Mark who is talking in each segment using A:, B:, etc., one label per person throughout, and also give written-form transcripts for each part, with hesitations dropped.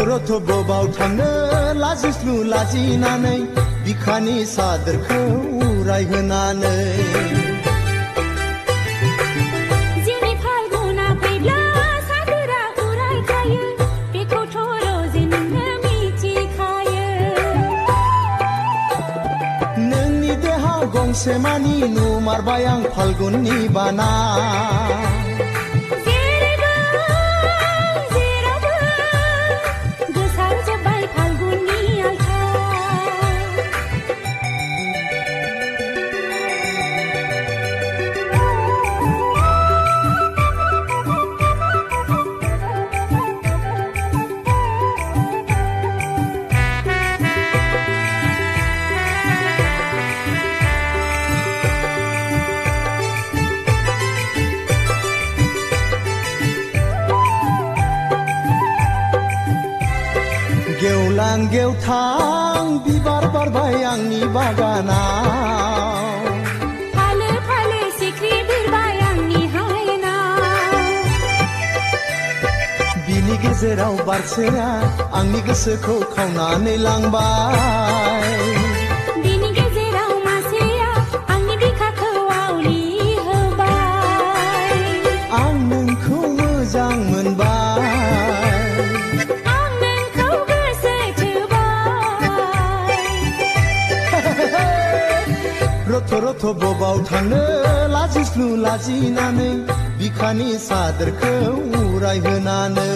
A: रथ' बबाव थांनो लाजिस्लु लाजिनानै बिखानि सादोरखौ उरायहोनानै
B: जिउनि फाल्गुना फैब्ला सादोरा उरायखायो बेखौथ' रजे नोंनो मिथिखायो
A: नोंनि देहा गंसे मानि नुमारबाय आं फाल्गुननि बाना गेवलां गेवथां बिबार बारबाय आंनि बागानाव
B: फालो फालो सिख्रि बिरबाय आंनि हायेनाव
A: बिनि गेजेराव बारसेया आंनि गोसोखौ खावनानै लांबाय
B: बिनि गेजेराव मासेया आंनि बिखाखौ आवलि होबाय
A: आं नोंखौ मोजां मोनबाय रथ' बबाव थांनो लाजिस्लु लाजिनानै बिखानि सादोरखौ उरायहोनानै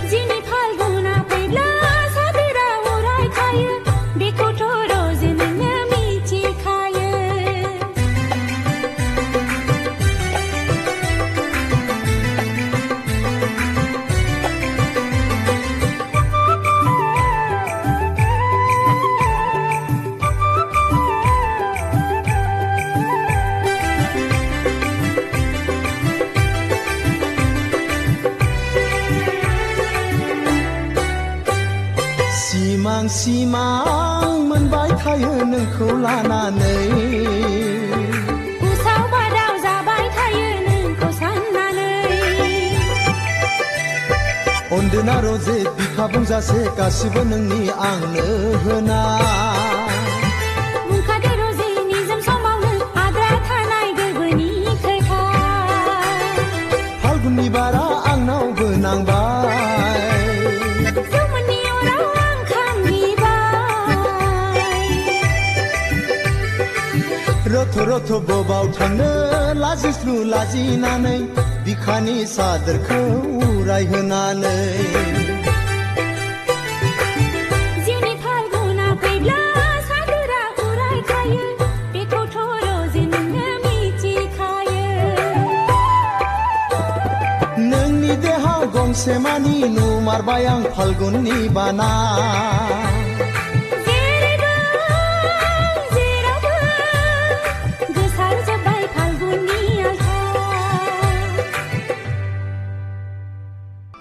B: जिउनि फाल्गुना फैब्ला सादोरा उरायखायो बेखौथ' रजे नोंनो मिथिखायो
A: सिमां सिमां मोनबाय थायो नोंखौ लानानै
B: उसाव बादाव जाबाय थायो नोंखौ साननानै
A: अनदोना रजे बिखा बुंजासे गासिबो नोंनि आंनो होना
B: बुंखादो रजे निजोम समावनो आद्रा थानाय गोरबोनि खोथा
A: फाल्गुननि बारा आंनावबो नांबाय रथ' बबाव थांनो लाजिस्लु लाजिनानै बिखानि सादोरखौ उरायहोनानै
B: जिउनि फाल्गुना फैब्ला सादोरा उरायखायो बेखौथ' रजे नोंनो मिथिखायो
A: नोंनि देहा गंसे मानि नुमारबाय आं फाल्गुननि बाना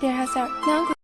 B: There has now